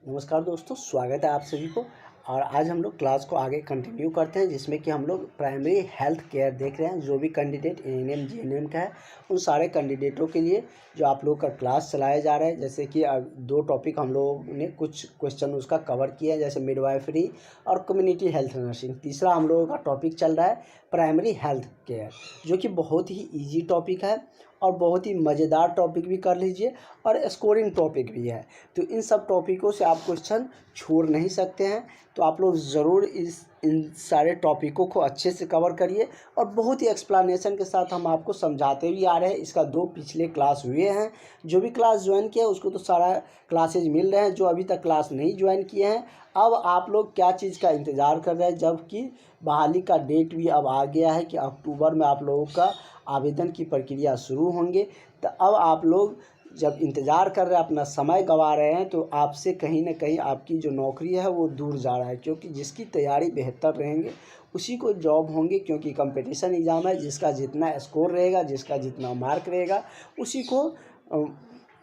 नमस्कार दोस्तों, स्वागत है आप सभी को। और आज हम लोग क्लास को आगे कंटिन्यू करते हैं, जिसमें कि हम लोग प्राइमरी हेल्थ केयर देख रहे हैं। जो भी कैंडिडेट एएनएम जीएनएम का है, उन सारे कैंडिडेटों के लिए जो आप लोग का क्लास चलाया जा रहा है। जैसे कि दो टॉपिक हम लोगों ने कुछ क्वेश्चन उसका कवर किया है, जैसे मिडवाइफरी और कम्युनिटी हेल्थ नर्सिंग। तीसरा हम लोगों का टॉपिक चल रहा है प्राइमरी हेल्थ केयर, जो कि बहुत ही ईजी टॉपिक है और बहुत ही मज़ेदार टॉपिक भी कर लीजिए और स्कोरिंग टॉपिक भी है। तो इन सब टॉपिकों से आप क्वेश्चन छोड़ नहीं सकते हैं। तो आप लोग ज़रूर इन सारे टॉपिकों को अच्छे से कवर करिए और बहुत ही एक्सप्लेनेशन के साथ हम आपको समझाते भी आ रहे हैं। इसका 2 पिछले क्लास हुए हैं। जो भी क्लास ज्वाइन किया उसको तो सारा क्लासेज मिल रहे हैं। जो अभी तक क्लास नहीं ज्वाइन किए हैं, अब आप लोग क्या चीज़ का इंतज़ार कर रहे हैं, जबकि बहाली का डेट भी अब आ गया है कि अक्टूबर में आप लोगों का आवेदन की प्रक्रिया शुरू होंगे। तो अब आप लोग जब इंतज़ार कर रहे हैं, अपना समय गंवा रहे हैं, तो आपसे कहीं ना कहीं आपकी जो नौकरी है वो दूर जा रहा है। क्योंकि जिसकी तैयारी बेहतर रहेंगे उसी को जॉब होंगे, क्योंकि कंपटीशन एग्ज़ाम है। जिसका जितना स्कोर रहेगा, जिसका जितना मार्क रहेगा, उसी को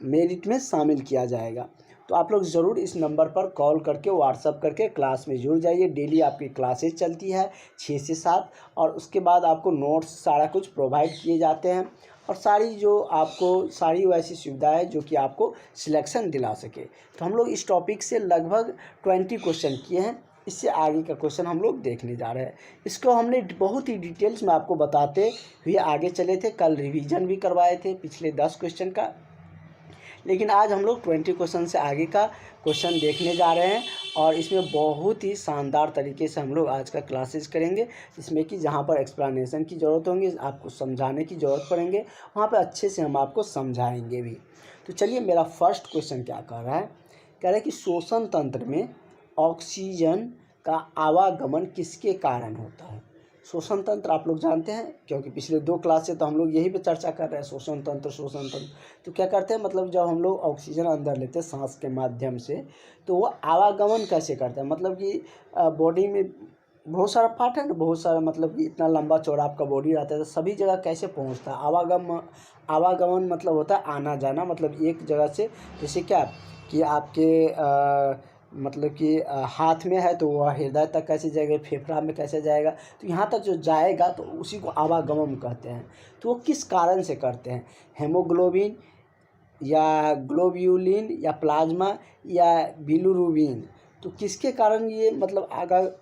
मेरिट में शामिल किया जाएगा। तो आप लोग ज़रूर इस नंबर पर कॉल करके व्हाट्सअप करके क्लास में जुड़ जाइए। डेली आपकी क्लासेस चलती है 6 से 7, और उसके बाद आपको नोट्स सारा कुछ प्रोवाइड किए जाते हैं और सारी वैसी सुविधाएं जो कि आपको सिलेक्शन दिला सके। तो हम लोग इस टॉपिक से लगभग 20 क्वेश्चन किए हैं। इससे आगे का क्वेश्चन हम लोग देखने जा रहे हैं। इसको हमने बहुत ही डिटेल्स में आपको बताते हुए आगे चले थे। कल रिवीजन भी करवाए थे पिछले 10 क्वेश्चन का, लेकिन आज हम लोग 20 क्वेश्चन से आगे का क्वेश्चन देखने जा रहे हैं। और इसमें बहुत ही शानदार तरीके से हम लोग आज का क्लासेस करेंगे, जिसमें कि जहाँ पर एक्सप्लेनेशन की ज़रूरत होंगी, आपको समझाने की ज़रूरत पड़ेंगे, वहाँ पर अच्छे से हम आपको समझाएंगे भी। तो चलिए, मेरा फर्स्ट क्वेश्चन क्या कह रहा है, कह रहा है कि श्वसन तंत्र में ऑक्सीजन का आवागमन किसके कारण होता है। श्वसन तंत्र आप लोग जानते हैं, क्योंकि पिछले 2 क्लास से तो हम लोग यही पे चर्चा कर रहे हैं, श्वसन तंत्र। तो क्या करते हैं, मतलब जब हम लोग ऑक्सीजन अंदर लेते हैं सांस के माध्यम से, तो वो आवागमन कैसे करते हैं। मतलब कि बॉडी में बहुत सारा पार्ट है ना, बहुत सारा, मतलब कि इतना लंबा चौड़ा आपका बॉडी रहता है, तो सभी जगह कैसे पहुंचता है। आवागमन मतलब होता है आना जाना। मतलब एक जगह से, जैसे क्या कि आपके मतलब कि हाथ में है तो वह हृदय तक कैसे जाएगा, फेफड़ा में कैसे जाएगा, तो यहाँ तक जो जाएगा तो उसी को आवागमन कहते हैं। तो वो किस कारण से करते हैं, हेमोग्लोबिन या ग्लोब्यूलिन या प्लाज्मा या बिलिरुबिन। तो किसके कारण ये मतलब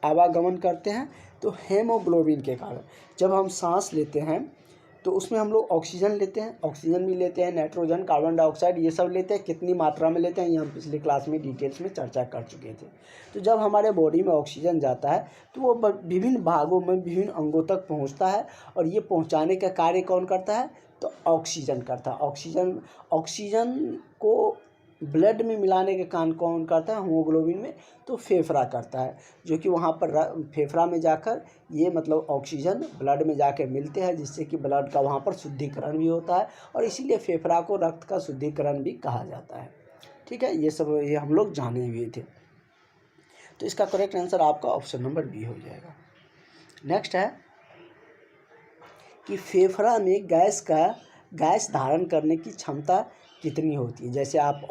आवागमन करते हैं, तो हेमोग्लोबिन के कारण। जब हम सांस लेते हैं तो उसमें हम लोग ऑक्सीजन लेते हैं, ऑक्सीजन भी लेते हैं, नाइट्रोजन, कार्बन डाइऑक्साइड, ये सब लेते हैं। कितनी मात्रा में लेते हैं ये हम पिछले क्लास में डिटेल्स में चर्चा कर चुके थे। तो जब हमारे बॉडी में ऑक्सीजन जाता है तो वो विभिन्न भागों में, विभिन्न अंगों तक पहुंचता है, और ये पहुंचाने का कार्य कौन करता है, तो ऑक्सीजन करता है। ऑक्सीजन को ब्लड में मिलाने के काम कौन करता है, हीमोग्लोबिन में, तो फेफड़ा करता है। जो कि वहाँ पर फेफड़ा में जाकर ये मतलब ऑक्सीजन ब्लड में जाकर मिलते हैं, जिससे कि ब्लड का वहाँ पर शुद्धिकरण भी होता है, और इसीलिए फेफड़ा को रक्त का शुद्धिकरण भी कहा जाता है। ठीक है, ये हम लोग जाने हुए थे। तो इसका करेक्ट आंसर आपका ऑप्शन नंबर बी हो जाएगा। नेक्स्ट है कि फेफड़ा में गैस धारण करने की क्षमता कितनी होती है। जैसे आप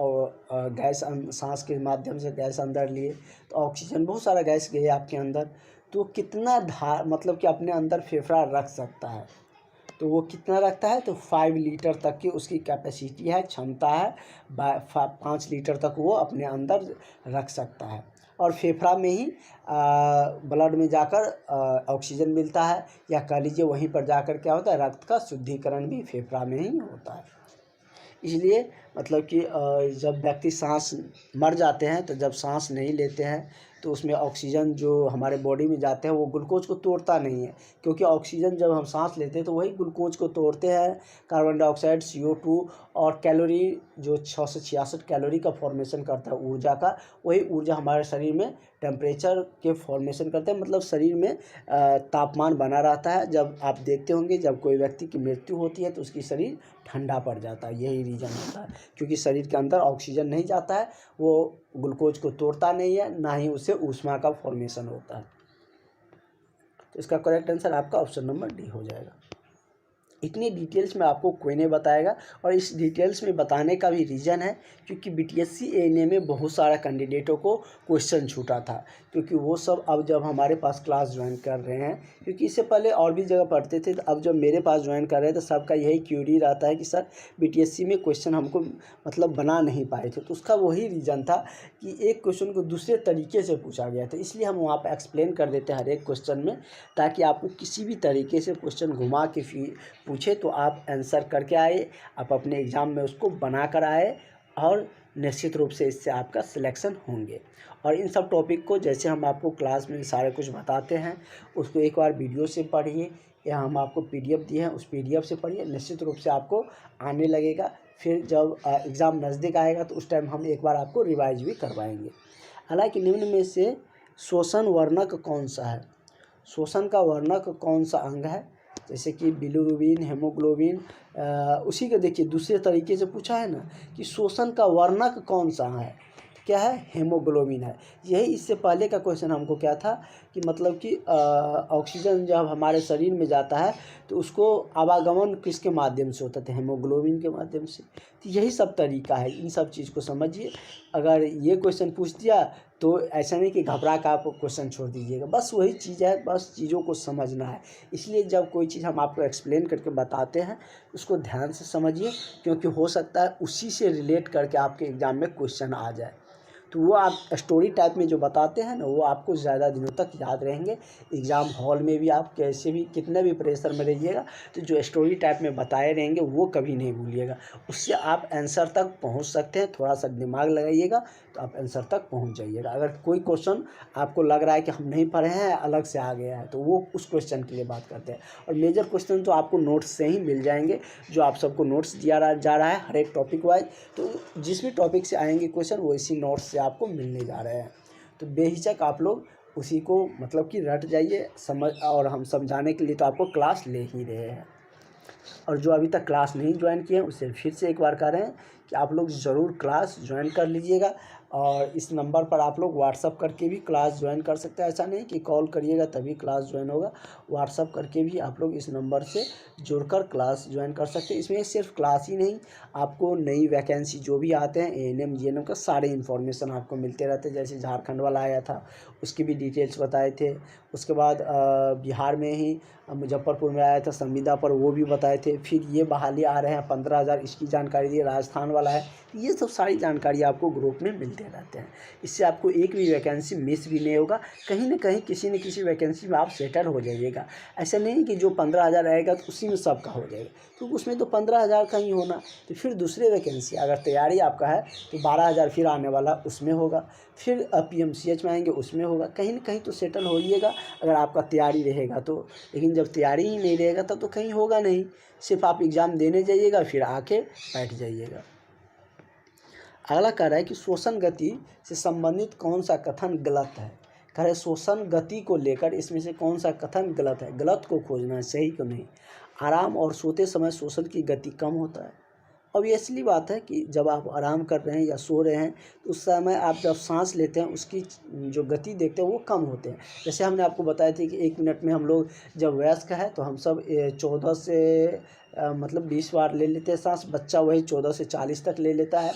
सांस के माध्यम से गैस अंदर लिए, तो ऑक्सीजन, बहुत सारा गैस गया आपके अंदर, तो कितना मतलब कि अपने अंदर फेफड़ा रख सकता है। तो वो कितना रखता है, तो 5 लीटर तक की उसकी कैपेसिटी है, क्षमता है। 5 लीटर तक वो अपने अंदर रख सकता है। और फेफड़ा में ही ब्लड में जाकर ऑक्सीजन मिलता है, या कह लीजिए वहीं पर जाकर क्या होता है, रक्त का शुद्धिकरण भी फेफड़ा में ही होता है। इसलिए मतलब कि जब व्यक्ति सांस मर जाते हैं, तो जब सांस नहीं लेते हैं तो उसमें ऑक्सीजन जो हमारे बॉडी में जाते हैं वो ग्लूकोज को तोड़ता नहीं है। क्योंकि ऑक्सीजन जब हम सांस लेते हैं तो वही ग्लूकोज को तोड़ते हैं, कार्बन डाइऑक्साइड, CO2 और कैलोरी, जो 666 कैलोरी का फॉर्मेशन करता है ऊर्जा का, वही ऊर्जा हमारे शरीर में टेम्परेचर के फॉर्मेशन करते हैं। मतलब शरीर में तापमान बना रहता है। जब आप देखते होंगे, जब कोई व्यक्ति की मृत्यु होती है तो उसकी शरीर ठंडा पड़ जाता है, यही रीज़न होता है। क्योंकि शरीर के अंदर ऑक्सीजन नहीं जाता है, वो ग्लूकोज को तोड़ता नहीं है, ना ही उससे ऊष्मा का फॉर्मेशन होता है। तो इसका करेक्ट आंसर आपका ऑप्शन नंबर डी हो जाएगा। इतनी डिटेल्स में आपको कोई नहीं बताएगा। और इस डिटेल्स में बताने का भी रीज़न है क्योंकि बीटीएससी एएनएम में बहुत सारा कैंडिडेटों को क्वेश्चन छूटा था, क्योंकि वो सब अब जब हमारे पास क्लास ज्वाइन कर रहे हैं, क्योंकि इससे पहले और भी जगह पढ़ते थे, तो अब जब मेरे पास ज्वाइन कर रहे हैं तो सबका यही क्यूरी रहता है कि सर बीटीएससी में क्वेश्चन हमको मतलब बना नहीं पाए थे। तो उसका वही रीज़न था कि एक क्वेश्चन को दूसरे तरीके से पूछा गया था, इसलिए हम वहाँ पर एक्सप्लेन कर देते हैं हर एक क्वेश्चन में, ताकि आपको किसी भी तरीके से क्वेश्चन घुमा के पूछे तो आप आंसर करके आए, आप अपने एग्ज़ाम में उसको बना कर आए और निश्चित रूप से इससे आपका सिलेक्शन होंगे। और इन सब टॉपिक को जैसे हम आपको क्लास में सारे कुछ बताते हैं, उसको एक बार वीडियो से पढ़िए या हम आपको पीडीएफ दिए हैं उस पीडीएफ से पढ़िए, निश्चित रूप से आपको आने लगेगा। फिर जब एग्ज़ाम नज़दीक आएगा तो उस टाइम हम एक बार आपको रिवाइज भी करवाएंगे। हालांकि निम्न में से शोषण वर्णक कौन सा है? शोषण का वर्णक कौन सा अंग है? जैसे कि बिलिरुबिन, हेमोग्लोबिन, उसी के देखिए दूसरे तरीके से पूछा है ना कि शोषण का वर्णक कौन सा है, क्या है? हेमोग्लोबिन है। यही इससे पहले का क्वेश्चन हमको क्या था कि मतलब कि ऑक्सीजन जब हमारे शरीर में जाता है तो उसको आवागमन किसके माध्यम से होता था? हेमोग्लोबिन के माध्यम से। तो यही सब तरीका है, इन सब चीज़ को समझिए। अगर ये क्वेश्चन पूछ दिया तो ऐसा नहीं कि घबरा कर आप क्वेश्चन छोड़ दीजिएगा, बस वही चीज़ है, बस चीज़ों को समझना है। इसलिए जब कोई चीज़ हम आपको एक्सप्लेन करके बताते हैं उसको ध्यान से समझिए, क्योंकि हो सकता है उसी से रिलेट करके आपके एग्ज़ाम में क्वेश्चन आ जाए। तो वो आप स्टोरी टाइप में जो बताते हैं ना, वो आपको ज़्यादा दिनों तक याद रहेंगे। एग्ज़ाम हॉल में भी आप कैसे भी कितने भी प्रेशर में रहिएगा तो जो स्टोरी टाइप में बताए रहेंगे वो कभी नहीं भूलिएगा, उससे आप आंसर तक पहुंच सकते हैं। थोड़ा सा दिमाग लगाइएगा तो आप आंसर तक पहुंच जाइएगा। अगर कोई क्वेश्चन आपको लग रहा है कि हम नहीं पढ़े हैं, अलग से आ गया है, तो वो उस क्वेश्चन के लिए बात करते हैं। और मेजर क्वेश्चन तो आपको नोट्स से ही मिल जाएंगे, जो आप सबको नोट्स दिया जा रहा है हर एक टॉपिक वाइज। तो जिस भी टॉपिक से आएंगे क्वेश्चन वो इसी नोट्स से आपको मिलने जा रहे हैं। तो बेहिचक आप लोग उसी को मतलब कि रट जाइए समझ, और हम समझाने के लिए तो आपको क्लास ले ही रहे हैं। और जो अभी तक क्लास नहीं ज्वाइन किए हैं उससे फिर से एक बार कह रहे हैं कि आप लोग ज़रूर क्लास ज्वाइन कर लीजिएगा। और इस नंबर पर आप लोग व्हाट्सअप करके भी क्लास ज्वाइन कर सकते हैं। ऐसा नहीं कि कॉल करिएगा तभी क्लास ज्वाइन होगा, व्हाट्सअप करके भी आप लोग इस नंबर से जुड़कर क्लास ज्वाइन कर सकते हैं। इसमें सिर्फ क्लास ही नहीं, आपको नई वैकेंसी जो भी आते हैं एएनएम जीएनएम का सारे इन्फॉर्मेशन आपको मिलते रहते हैं। जैसे झारखंड वाला आया था उसकी भी डिटेल्स बताए थे। उसके बाद बिहार में ही मुजफ्फरपुर में आया था संविदा पर, वो भी बताए थे। फिर ये बहाली आ रहे हैं 15,000, इसकी जानकारी दी। राजस्थान वाला है, ये सब सारी जानकारी आपको ग्रुप में मिलते रहते हैं। इससे आपको एक भी वैकेंसी मिस भी नहीं होगा, कहीं ना कहीं किसी न किसी वैकेंसी में आप सेटल हो जाइएगा। ऐसा नहीं कि जो 15,000 आएगा तो उसी में सबका हो जाएगा, क्योंकि उसमें तो 15,000 का ही होना। तो फिर दूसरे वैकेंसी अगर तैयारी आपका है तो 12,000 फिर आने वाला उसमें होगा, फिर पीएमसीएच में आएंगे उसमें होगा, कहीं ना कहीं तो सेटल होइएगा अगर आपका तैयारी रहेगा तो। लेकिन जब तैयारी ही नहीं रहेगा तब तो कहीं होगा नहीं, सिर्फ आप एग्ज़ाम देने जाइएगा फिर आके बैठ जाइएगा। अगला कह रहा है कि शोषण गति से संबंधित कौन सा कथन गलत है? कह रहे शोषण गति को लेकर इसमें से कौन सा कथन गलत है? गलत को खोजना है, सही को नहीं। आराम और सोते समय शोषण की गति कम होता है। ऑब्वियसली बात है कि जब आप आराम कर रहे हैं या सो रहे हैं तो उस समय आप जब सांस लेते हैं उसकी जो गति देखते हैं वो कम होते हैं। जैसे हमने आपको बताया था कि 1 मिनट में हम लोग जब वयस्क है तो हम सब 14 से मतलब 20 बार ले लेते हैं सांस, बच्चा वही 14 से 40 तक ले लेता है।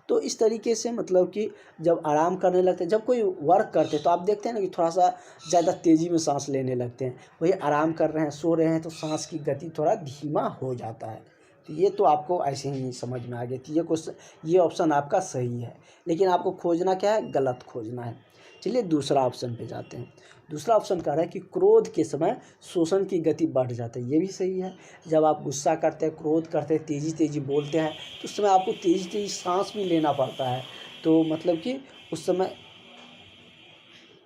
तो इस तरीके से मतलब कि जब आराम करने लगते हैं, जब कोई वर्क करते हैं तो आप देखते हैं ना कि थोड़ा सा ज़्यादा तेज़ी में सांस लेने लगते हैं। वही आराम कर रहे हैं, सो रहे हैं तो सांस की गति थोड़ा धीमा हो जाता है। तो ये तो आपको ऐसे ही समझ में आ गया कि ये ऑप्शन आपका सही है, लेकिन आपको खोजना क्या है? गलत खोजना है। चलिए दूसरा ऑप्शन पे जाते हैं। दूसरा ऑप्शन कह रहा है कि क्रोध के समय शोषण की गति बढ़ जाती है। ये भी सही है। जब आप गुस्सा करते हैं, क्रोध करते हैं, तेज़ी बोलते हैं तो उस समय आपको तेज़ी सांस भी लेना पड़ता है। तो मतलब कि उस समय,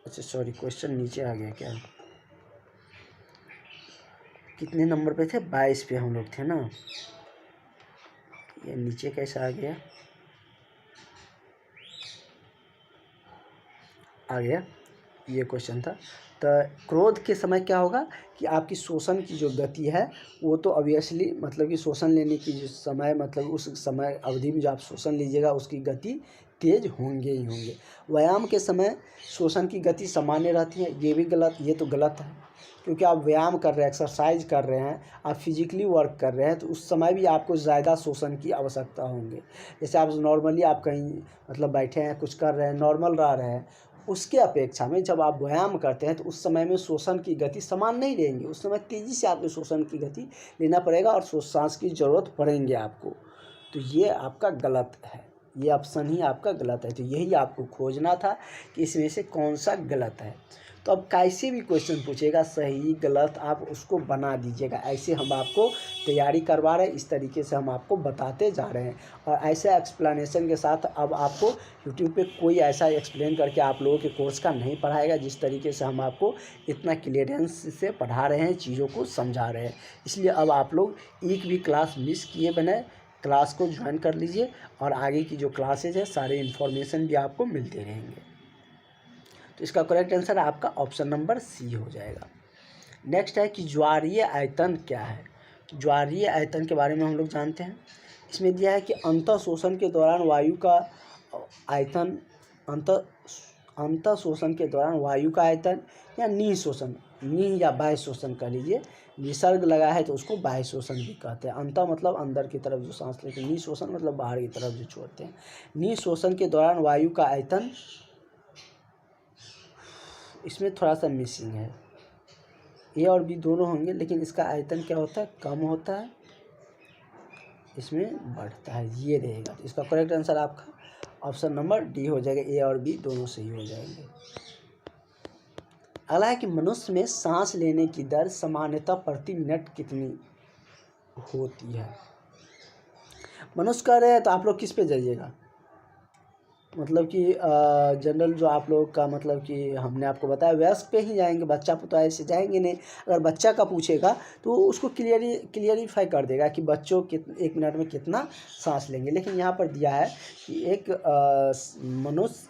अच्छा सॉरी क्वेश्चन नीचे आ गया क्या? कितने नंबर पे थे? 22 पे हम लोग थे ना, ये नीचे कैसा आ गया? आ गया, ये क्वेश्चन था। तो क्रोध के समय क्या होगा कि आपकी शोषण की जो गति है वो तो ऑब्वियसली मतलब कि शोषण लेने की जो समय मतलब उस समय अवधि में जो आप शोषण लीजिएगा उसकी गति तेज होंगे ही होंगे। व्यायाम के समय श्वसन की गति सामान्य रहती है, ये भी गलत, ये तो गलत है, क्योंकि आप व्यायाम कर रहे हैं, एक्सरसाइज कर रहे हैं, आप फिजिकली वर्क कर रहे हैं, तो उस समय भी आपको ज़्यादा श्वसन की आवश्यकता होंगे। जैसे आप नॉर्मली आप कहीं मतलब बैठे हैं, कुछ कर रहे हैं, नॉर्मल रह रहे हैं, उसके अपेक्षा में जब आप व्यायाम करते हैं तो उस समय में श्वसन की गति समान नहीं रहेंगी, उस समय तेज़ी से आपको श्वसन की गति लेना पड़ेगा और सांस की ज़रूरत पड़ेंगे आपको। तो ये आपका गलत है, ये ऑप्शन ही आपका गलत है। तो यही आपको खोजना था कि इसमें से कौन सा गलत है। तो अब कैसे भी क्वेश्चन पूछेगा, सही गलत आप उसको बना दीजिएगा। ऐसे हम आपको तैयारी करवा रहे हैं, इस तरीके से हम आपको बताते जा रहे हैं। और ऐसे एक्सप्लेनेशन के साथ अब आपको यूट्यूब पे कोई ऐसा एक्सप्लेन करके आप लोगों के कोर्स का नहीं पढ़ाएगा, जिस तरीके से हम आपको इतना क्लियरेंस से पढ़ा रहे हैं, चीज़ों को समझा रहे हैं। इसलिए अब आप लोग एक भी क्लास मिस किए बने क्लास को ज्वाइन कर लीजिए, और आगे की जो क्लासेज है सारे इन्फॉर्मेशन भी आपको मिलते रहेंगे। तो इसका करेक्ट आंसर आपका ऑप्शन नंबर सी हो जाएगा। नेक्स्ट है कि ज्वारीय आयतन क्या है। ज्वारीय आयतन के बारे में हम लोग जानते हैं। इसमें दिया है कि अंतः शोषण के दौरान वायु का आयतन, अंतः शोषण के दौरान वायु का आयतन, या नीह शोषण, नीह या बाह्य शोषण कह लीजिए, विसर्ग लगा है तो उसको बाह्य शोषण भी कहते हैं। अंतः मतलब अंदर की तरफ जो सांस लेते हैं, नीह शोषण मतलब बाहर की तरफ जो छोड़ते हैं। नीह शोषण के दौरान वायु का आयतन, इसमें थोड़ा सा मिसिंग है, ए और बी दोनों होंगे, लेकिन इसका आयतन क्या होता है, कम होता है, इसमें बढ़ता है, ये रहेगा। तो इसका करेक्ट आंसर आपका ऑप्शन नंबर डी हो जाएगा, ए और बी दोनों सही हो जाएंगे। अगला है कि मनुष्य में सांस लेने की दर सामान्यतः प्रति मिनट कितनी होती है। मनुष्य कह रहे हैं तो आप लोग किस पे जाइएगा, मतलब कि जनरल जो आप लोग का मतलब कि हमने आपको बताया वयस्क पे ही जाएंगे, बच्चा पे तो ऐसे जाएंगे नहीं। अगर बच्चा का पूछेगा तो उसको क्लियरीफाई कर देगा कि बच्चों एक मिनट में कितना सांस लेंगे। लेकिन यहाँ पर दिया है कि एक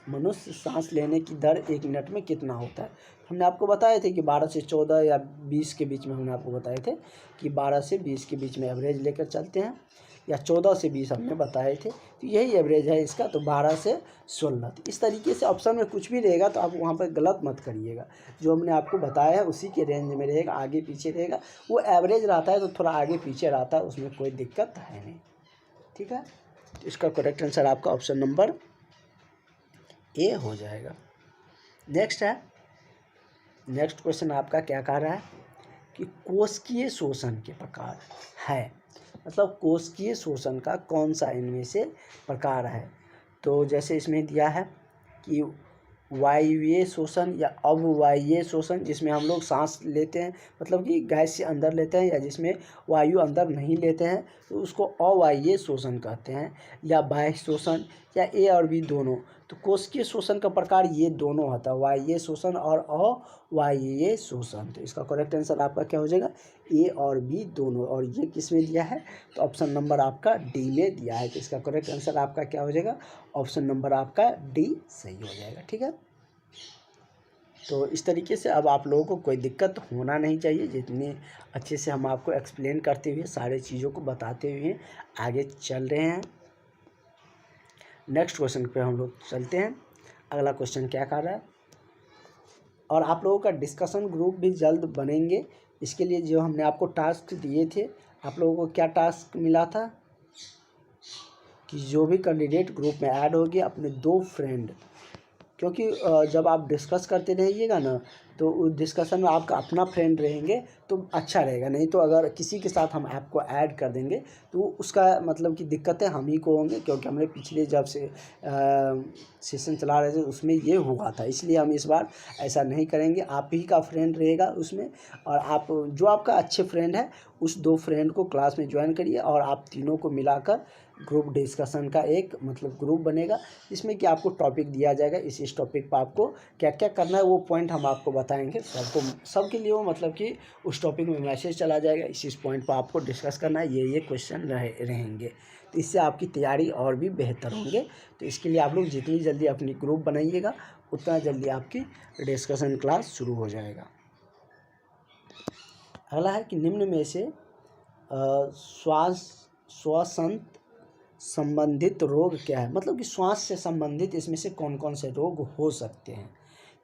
मनुष्य सांस लेने की दर एक मिनट में कितना होता है। हमने आपको बताए थे कि 12 से 14 या 20 के बीच में, हमने आपको बताए थे कि 12 से 20 के बीच में एवरेज लेकर चलते हैं, या 14 से 20 हमने बताए थे। तो यही एवरेज है इसका, तो 12 से 16। तो इस तरीके से ऑप्शन में कुछ भी रहेगा तो आप वहाँ पर गलत मत करिएगा, जो हमने आपको बताया है उसी के रेंज में रहेगा, आगे पीछे रहेगा। वो एवरेज रहता है तो थोड़ा आगे पीछे रहता है, उसमें कोई दिक्कत है नहीं, ठीक है। तो इसका करेक्ट आंसर आपका ऑप्शन नंबर ए हो जाएगा। नेक्स्ट क्वेश्चन आपका क्या कह रहा है कि कोशिकीय शोषण के प्रकार है, मतलब कोशिकीय शोषण का कौन सा इनमें से प्रकार है। तो जैसे इसमें दिया है कि वायवीय शोषण या अवायवीय शोषण, जिसमें हम लोग सांस लेते हैं मतलब कि गैस से अंदर लेते हैं, या जिसमें वायु अंदर नहीं लेते हैं तो उसको अवायवीय शोषण कहते हैं, या बाह्य शोषण, या ए और बी दोनों। तो कोशिकीय शोषण का प्रकार ये दोनों होता है, वायवीय शोषण और अवायवीय शोषण। तो इसका करेक्ट आंसर आपका क्या हो जाएगा, ए और बी दोनों। और ये किस में दिया है, तो ऑप्शन नंबर आपका डी में दिया है। तो इसका करेक्ट आंसर आपका क्या हो जाएगा, ऑप्शन नंबर आपका डी सही हो जाएगा, ठीक है। तो इस तरीके से अब आप लोगों को कोई दिक्कत होना नहीं चाहिए, जितने अच्छे से हम आपको एक्सप्लेन करते हुए सारे चीज़ों को बताते हुए आगे चल रहे हैं। नेक्स्ट क्वेश्चन पे हम लोग चलते हैं। अगला क्वेश्चन क्या कर रहा है, और आप लोगों का डिस्कशन ग्रुप भी जल्द बनेंगे। इसके लिए जो हमने आपको टास्क दिए थे, आप लोगों को क्या टास्क मिला था कि जो भी कैंडिडेट ग्रुप में ऐड हो गया अपने 2 फ्रेंड, क्योंकि जब आप डिस्कस करते रहिएगा ना तो उस डिस्कशन में आपका अपना फ्रेंड रहेंगे तो अच्छा रहेगा। नहीं तो अगर किसी के साथ हम आपको ऐड कर देंगे तो उसका मतलब कि दिक्कतें हम ही को होंगे, क्योंकि हमने पिछले जब से सेशन चला रहे थे उसमें ये हुआ था। इसलिए हम इस बार ऐसा नहीं करेंगे, आप ही का फ्रेंड रहेगा उसमें, और आप जो आपका अच्छे फ्रेंड है उस 2 फ्रेंड को क्लास में ज्वाइन करिए, और आप तीनों को मिलाकर ग्रुप डिस्कशन का एक मतलब ग्रुप बनेगा, जिसमें कि आपको टॉपिक दिया जाएगा। इस टॉपिक पर आपको क्या क्या करना है वो पॉइंट हम आपको बताएंगे, सबके लिए वो मतलब कि उस टॉपिक में मैसेज चला जाएगा, इस पॉइंट पर आपको डिस्कस करना है, ये क्वेश्चन रहेंगे। तो इससे आपकी तैयारी और भी बेहतर होंगे। तो इसके लिए आप लोग जितनी जल्दी अपनी ग्रुप बनाइएगा उतना जल्दी आपकी डिस्कशन क्लास शुरू हो जाएगा। अगला है कि निम्न में से श्वसन संबंधित रोग क्या है, मतलब कि श्वास से संबंधित इसमें से कौन कौन से रोग हो सकते हैं।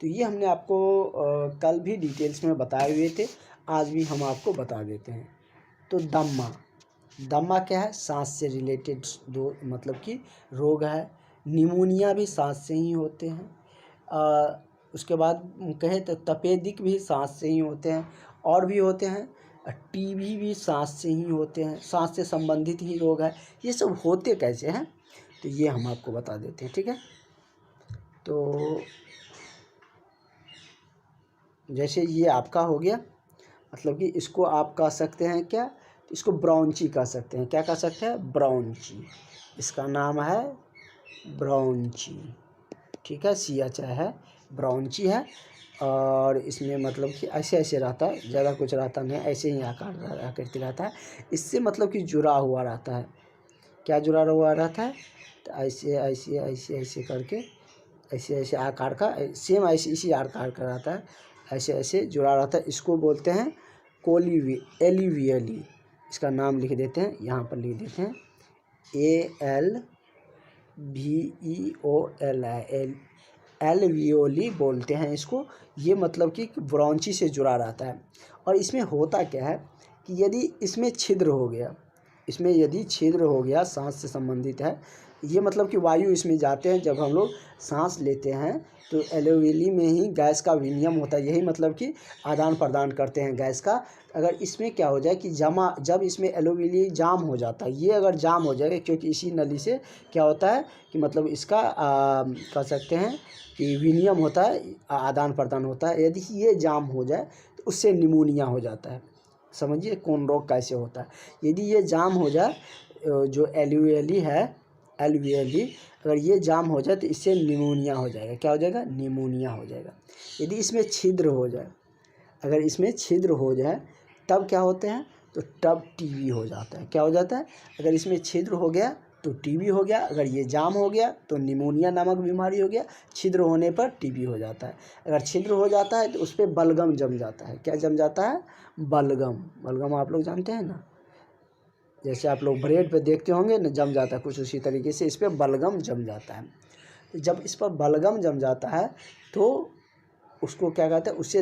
तो ये हमने आपको कल भी डिटेल्स में बताए हुए थे, आज भी हम आपको बता देते हैं। तो दम्मा, दम्मा क्या है, सांस से रिलेटेड दो मतलब कि रोग है। निमोनिया भी सांस से ही होते हैं। उसके बाद कहें तो तपेदिक भी सांस से ही होते हैं, और भी होते हैं। टीबी भी सांस से ही होते हैं, सांस से संबंधित ही रोग है। ये सब होते कैसे हैं, तो ये हम आपको बता देते हैं, ठीक है। तो जैसे ये आपका हो गया, मतलब कि इसको आप कह सकते हैं क्या, इसको ब्रॉन्ची कह सकते हैं। क्या कह सकते हैं, ब्रॉन्ची, इसका नाम है ब्रॉन्ची, ठीक है। CH है, ब्रॉन्ची है। और इसमें मतलब कि ऐसे ऐसे रहता है, ज़्यादा कुछ रहता नहीं, ऐसे ही आकार आकृति रहता है। इससे मतलब कि जुड़ा हुआ रहता है। क्या जुड़ा हुआ रहता है, तो ऐसे ऐसे ऐसे ऐसे करके ऐसे ऐसे आकार का, सेम ऐसे इसी आकार का रहता है, ऐसे ऐसे जुड़ा रहता है। इसको बोलते हैं एलिवियली। इसका नाम लिख देते हैं, यहाँ पर लिख देते हैं ALVEOL, एलवियोली बोलते हैं इसको। ये मतलब कि ब्रॉन्ची से जुड़ा रहता है। और इसमें होता क्या है कि यदि इसमें छिद्र हो गया, इसमें यदि छिद्र हो गया, सांस से संबंधित है ये, मतलब कि वायु इसमें जाते हैं, जब हम लोग सांस लेते हैं तो एलोवेली में ही गैस का विनिमय होता है, यही मतलब कि आदान प्रदान करते हैं गैस का। अगर इसमें क्या हो जाए कि जब इसमें एलोवेली जाम हो जाता है, ये अगर जाम हो जाएगा, क्योंकि इसी नली से क्या होता है कि मतलब इसका कह सकते हैं कि विनिमय होता है, आदान प्रदान होता है। यदि ये जाम हो जाए तो उससे निमोनिया हो जाता है। समझिए कौन रोग कैसे होता है। यदि ये जाम हो जाए, जो एलवीएली है, एलवीएली अगर ये जाम हो जाए तो इससे निमोनिया हो जाएगा। क्या हो जाएगा, निमोनिया हो जाएगा। यदि इसमें छिद्र हो जाए, अगर इसमें छिद्र हो जाए तब क्या होते हैं, तो तब टीबी हो जाता है। क्या हो जाता है, अगर इसमें छिद्र हो गया तो टीबी हो गया, अगर ये जाम हो गया तो निमोनिया नामक बीमारी हो गया। छिद्र होने पर टीबी हो जाता है। अगर छिद्र हो जाता है तो उस पर बलगम जम जाता है। क्या जम जाता है, बलगम। बलगम आप लोग जानते हैं ना, जैसे आप लोग ब्रेड पे देखते होंगे ना, जम जाता है, कुछ उसी तरीके से इस पर बलगम जम जाता है। तो जब इस पर बलगम जम जाता है तो उसको क्या कहते हैं, उसे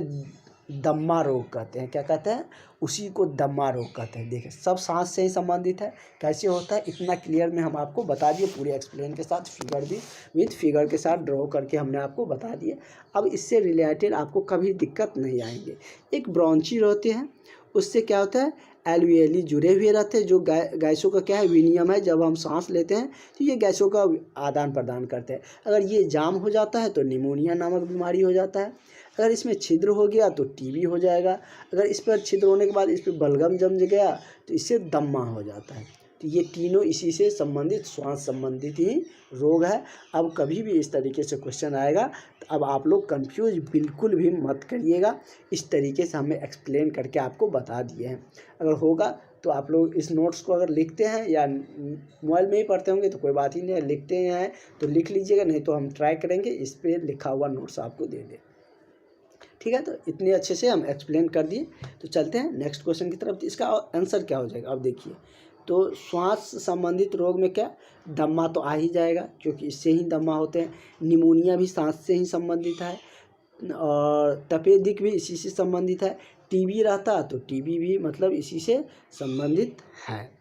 दम्मा रोग कहते हैं। क्या कहते हैं, उसी को दम्मा रोग कहते हैं। देखिए सब सांस से ही संबंधित है। कैसे होता है, इतना क्लियर में हम आपको बता दिए, पूरे एक्सप्लेन के साथ, फिगर भी विथ फिगर के साथ ड्रॉ करके हमने आपको बता दिए। अब इससे रिलेटेड आपको कभी दिक्कत नहीं आएंगे। एक ब्रॉन्ची रहते हैं, उससे क्या होता है, एलवीएली जुड़े हुए रहते हैं, जो गैसों का क्या है, विनिमय है। जब हम सांस लेते हैं तो ये गैसों का आदान प्रदान करते हैं। अगर ये जाम हो जाता है तो निमोनिया नामक बीमारी हो जाता है। अगर इसमें छिद्र हो गया तो टीबी हो जाएगा। अगर इस पर छिद्र होने के बाद इस पर बलगम जम गया तो इससे दम्मा हो जाता है। तो ये तीनों इसी से संबंधित, श्वास संबंधित ही रोग है। अब कभी भी इस तरीके से क्वेश्चन आएगा तो अब आप लोग कंफ्यूज बिल्कुल भी मत करिएगा। इस तरीके से हमें एक्सप्लेन करके आपको बता दिए हैं। अगर होगा तो आप लोग इस नोट्स को अगर लिखते हैं या मोबाइल में ही पढ़ते होंगे तो कोई बात ही नहीं है, लिखते हैं तो लिख लीजिएगा, नहीं तो हम ट्राई करेंगे इस पर लिखा हुआ नोट्स आपको दे दें। ठीक है, तो इतने अच्छे से हम एक्सप्लेन कर दिए। तो चलते हैं नेक्स्ट क्वेश्चन की तरफ। इसका आंसर क्या हो जाएगा, अब देखिए। तो श्वास संबंधित रोग में क्या, दम्मा तो आ ही जाएगा, क्योंकि इससे ही दम्मा होते हैं। निमोनिया भी सांस से ही संबंधित है, और तपेदिक भी इसी से संबंधित है। टीबी रहता तो टीबी भी मतलब इसी से संबंधित है।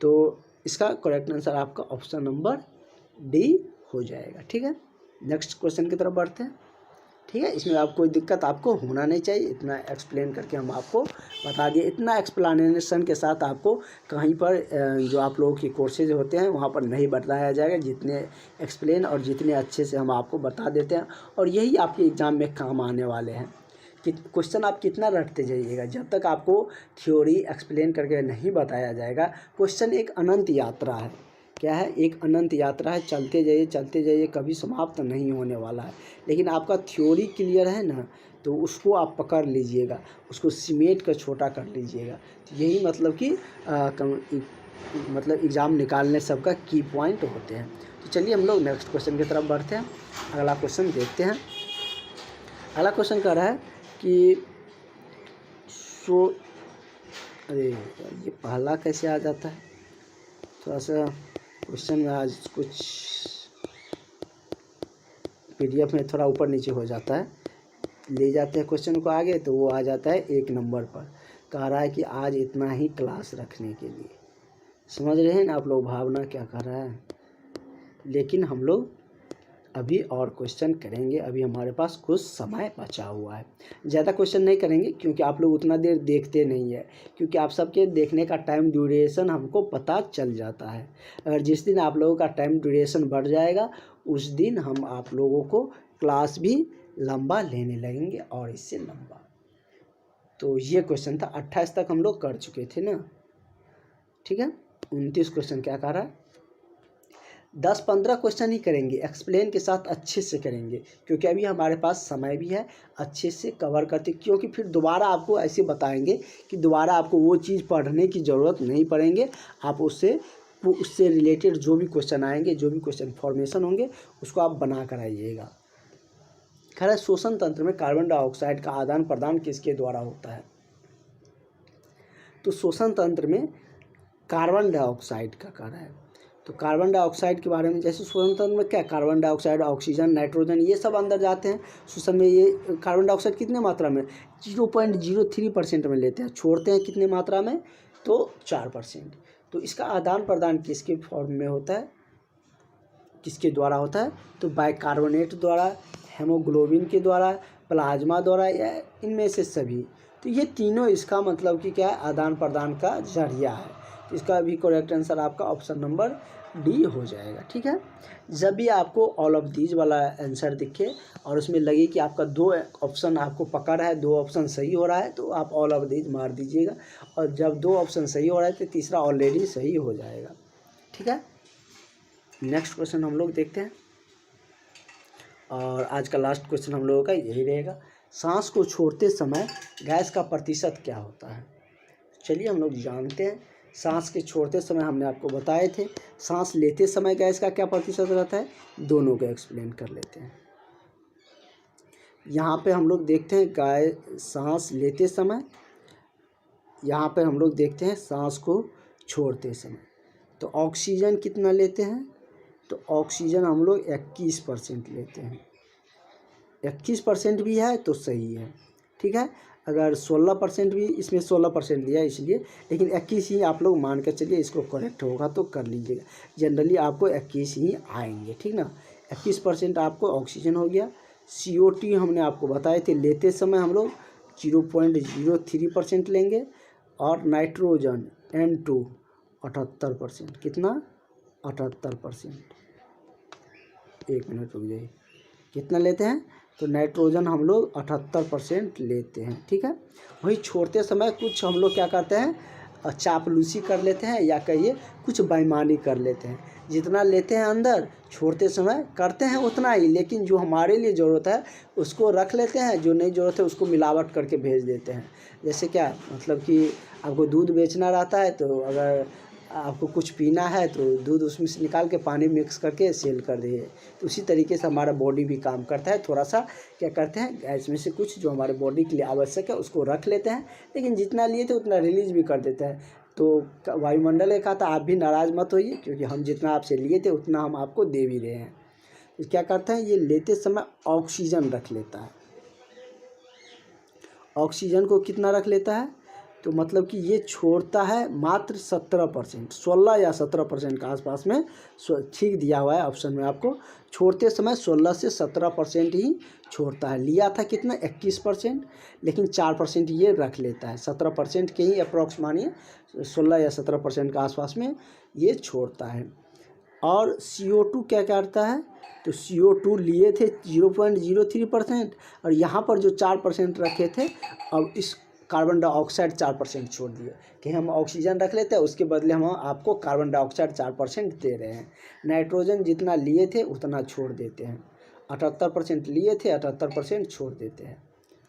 तो इसका करेक्ट आंसर आपका ऑप्शन नंबर डी हो जाएगा। ठीक है, नेक्स्ट क्वेश्चन की तरफ बढ़ते हैं। ठीक है, इसमें आप कोई दिक्कत आपको होना नहीं चाहिए। इतना एक्सप्लेन करके हम आपको बता दिए। इतना एक्सप्लेनेशन के साथ आपको कहीं पर जो आप लोगों के कोर्सेज होते हैं वहाँ पर नहीं बताया जाएगा, जितने एक्सप्लेन और जितने अच्छे से हम आपको बता देते हैं। और यही आपके एग्ज़ाम में काम आने वाले हैं कि क्वेश्चन आप कितना रटते जाइएगा। जब तक आपको थ्योरी एक्सप्लेन करके नहीं बताया जाएगा, क्वेश्चन एक अनंत यात्रा है। क्या है, एक अनंत यात्रा है, चलते जाइए, कभी समाप्त नहीं होने वाला है। लेकिन आपका थ्योरी क्लियर है ना, तो उसको आप पकड़ लीजिएगा, उसको सिमेट कर छोटा कर लीजिएगा। तो यही मतलब कि मतलब एग्ज़ाम निकालने सबका की पॉइंट होते हैं। तो चलिए हम लोग नेक्स्ट क्वेश्चन की तरफ बढ़ते हैं। अगला क्वेश्चन देखते हैं। अगला क्वेश्चन कह रहा है कि अरे ये पहला कैसे आ जाता है, थोड़ा सा क्वेश्चन में आज कुछ PDF में थोड़ा ऊपर नीचे हो जाता है, ले जाते हैं क्वेश्चन को आगे तो वो आ जाता है 1 नंबर पर। कह रहा है कि आज इतना ही क्लास रखने के लिए। समझ रहे हैं ना आप लोग भावना क्या कर रहा है। लेकिन हम लोग अभी और क्वेश्चन करेंगे, अभी हमारे पास कुछ समय बचा हुआ है। ज़्यादा क्वेश्चन नहीं करेंगे क्योंकि आप लोग उतना देर देखते नहीं है, क्योंकि आप सबके देखने का टाइम ड्यूरेशन हमको पता चल जाता है। अगर जिस दिन आप लोगों का टाइम ड्यूरेशन बढ़ जाएगा उस दिन हम आप लोगों को क्लास भी लंबा लेने लगेंगे और इससे लंबा। तो ये क्वेश्चन था 28 तक हम लोग कर चुके थे ना, ठीक है। 29 क्वेश्चन क्या कह रहा है, 10-15 क्वेश्चन ही करेंगे, एक्सप्लेन के साथ अच्छे से करेंगे क्योंकि अभी हमारे पास समय भी है, अच्छे से कवर करते, क्योंकि फिर दोबारा आपको ऐसे बताएंगे कि दोबारा आपको वो चीज़ पढ़ने की ज़रूरत नहीं पड़ेंगे। आप उससे रिलेटेड जो भी क्वेश्चन आएंगे, जो भी क्वेश्चन फॉर्मेशन होंगे उसको आप बना कर आइएगा। खैर, श्वसन तंत्र में कार्बन डाइऑक्साइड का आदान प्रदान किसके द्वारा होता है, तो श्वसन तंत्र में कार्बन डाइऑक्साइड का कार्य है। तो कार्बन डाइऑक्साइड के बारे में, जैसे श्वसन तंत्र में क्या कार्बन डाइऑक्साइड, ऑक्सीजन, नाइट्रोजन ये सब अंदर जाते हैं। श्वसन में ये कार्बन डाइऑक्साइड कितने मात्रा में, 0.03% में लेते हैं, छोड़ते हैं कितने मात्रा में, तो 4%। तो इसका आदान प्रदान किसके फॉर्म में होता है, किसके द्वारा होता है, तो बाइकार्बोनेट द्वारा, हेमोग्लोबिन के द्वारा, प्लाज्मा द्वारा, या इनमें से सभी। तो ये तीनों इसका मतलब कि क्या है, आदान प्रदान का जरिया है। तो इसका भी करेक्ट आंसर आपका ऑप्शन नंबर डी हो जाएगा, ठीक है। जब भी आपको ऑल ऑफ दीज वाला आंसर दिखे और उसमें लगे कि आपका 2 ऑप्शन आपको पकड़ है, 2 ऑप्शन सही हो रहा है, तो आप ऑल ऑफ दीज मार दीजिएगा। और जब 2 ऑप्शन सही हो रहा है तो तीसरा ऑलरेडी सही हो जाएगा, ठीक है। नेक्स्ट क्वेश्चन हम लोग देखते हैं और आज का लास्ट क्वेश्चन हम लोगों का यही रहेगा, सांस को छोड़ते समय गैस का प्रतिशत क्या होता है। चलिए हम लोग जानते हैं। सांस के छोड़ते समय हमने आपको बताए थे, सांस लेते समय गैस का क्या प्रतिशत रहता है, दोनों को एक्सप्लेन कर लेते हैं। यहाँ पे हम लोग देखते हैं सांस लेते समय, यहाँ पे हम लोग देखते हैं सांस को छोड़ते समय। तो ऑक्सीजन कितना लेते हैं, तो ऑक्सीजन हम लोग 21% लेते हैं। 21% भी है तो सही है, ठीक है। अगर 16% भी, इसमें 16% दिया है इसलिए, लेकिन 21 ही आप लोग मान कर चलिए, इसको करेक्ट होगा तो कर लीजिएगा। जनरली आपको 21 ही आएंगे, ठीक ना। 21% आपको ऑक्सीजन हो गया। CO2 हमने आपको बताए थे, लेते समय हम लोग 0.03% लेंगे। और नाइट्रोजन N2 78%, कितना, 78%। 1 मिनट रुक जाइए, कितना लेते हैं, तो नाइट्रोजन हम लोग 78% लेते हैं, ठीक है। वही छोड़ते समय कुछ हम लोग क्या करते हैं, चापलूसी कर लेते हैं, या कहिए कुछ बेईमानी कर लेते हैं। जितना लेते हैं अंदर, छोड़ते समय करते हैं उतना ही, लेकिन जो हमारे लिए ज़रूरत है उसको रख लेते हैं, जो नहीं ज़रूरत है उसको मिलावट करके भेज देते हैं। जैसे क्या, मतलब कि आपको दूध बेचना रहता है, तो अगर आपको कुछ पीना है तो दूध उसमें से निकाल के पानी मिक्स करके सेल कर दिए। तो उसी तरीके से हमारा बॉडी भी काम करता है। थोड़ा सा क्या करते हैं, गैस में से कुछ जो हमारे बॉडी के लिए आवश्यक है उसको रख लेते हैं, लेकिन जितना लिए थे उतना रिलीज भी कर देते हैं। तो वायुमंडल ने कहा था आप भी नाराज़ मत होइए, क्योंकि हम जितना आपसे लिए थे उतना हम आपको दे भी रहे हैं। तो क्या करते हैं, ये लेते समय ऑक्सीजन रख लेता है। ऑक्सीजन को कितना रख लेता है, तो मतलब कि ये छोड़ता है मात्र 17%, 16 या 17% के आसपास में, ठीक दिया हुआ है ऑप्शन में आपको। छोड़ते समय 16 से 17% ही छोड़ता है। लिया था कितना, 21%, लेकिन 4% ये रख लेता है। 17% के ही अप्रॉक्स मानिए, 16 या 17% के आसपास में ये छोड़ता है। और CO2 क्या करता है, तो CO2 लिए थे 0.03%, और यहाँ पर जो 4% रखे थे, अब इस कार्बन डाइऑक्साइड 4% छोड़ दिए कि हम ऑक्सीजन रख लेते हैं, उसके बदले हम आपको कार्बन डाइऑक्साइड 4% दे रहे हैं। नाइट्रोजन जितना लिए थे उतना छोड़ देते हैं। 78% लिए थे, 78% छोड़ देते हैं।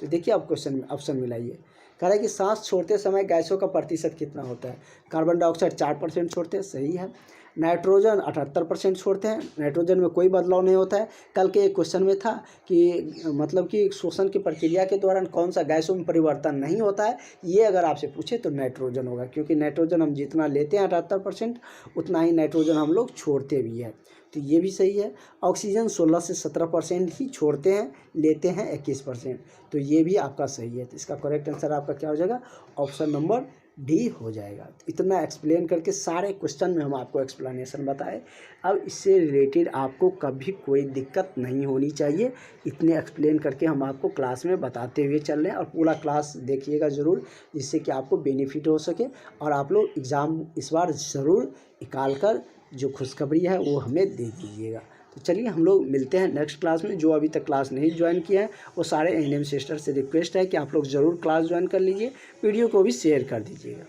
तो देखिए आप क्वेश्चन में ऑप्शन मिलाइए। कह रहा है कि सांस छोड़ते समय गैसों का प्रतिशत कितना होता है। कार्बन डाइऑक्साइड 4% छोड़ते हैं, सही है। नाइट्रोजन 78% छोड़ते हैं, नाइट्रोजन में कोई बदलाव नहीं होता है। कल के एक क्वेश्चन में था कि मतलब कि श्वसन की प्रक्रिया के दौरान कौन सा गैसों में परिवर्तन नहीं होता है, ये अगर आपसे पूछे तो नाइट्रोजन होगा, क्योंकि नाइट्रोजन हम जितना लेते हैं 78% उतना ही नाइट्रोजन हम लोग छोड़ते भी हैं, तो ये भी सही है। ऑक्सीजन 16 से 17% ही छोड़ते हैं, लेते हैं 21%, तो ये भी आपका सही है। तो इसका करेक्ट आंसर आपका क्या हो जाएगा, ऑप्शन नंबर डी हो जाएगा। तो इतना एक्सप्लेन करके सारे क्वेश्चन में हम आपको एक्सप्लेनेशन बताए। अब इससे रिलेटेड आपको कभी कोई दिक्कत नहीं होनी चाहिए, इतने एक्सप्लेन करके हम आपको क्लास में बताते हुए चल रहे हैं, और पूरा क्लास देखिएगा ज़रूर, जिससे कि आपको बेनिफिट हो सके और आप लोग एग्ज़ाम इस बार ज़रूर निकाल कर जो खुशखबरी है वो हमें दे दीजिएगा। तो चलिए हम लोग मिलते हैं नेक्स्ट क्लास में। जो अभी तक क्लास नहीं ज्वाइन किया है वो सारे एएनएम सिस्टर से रिक्वेस्ट है कि आप लोग ज़रूर क्लास ज्वाइन कर लीजिए, वीडियो को भी शेयर कर दीजिएगा।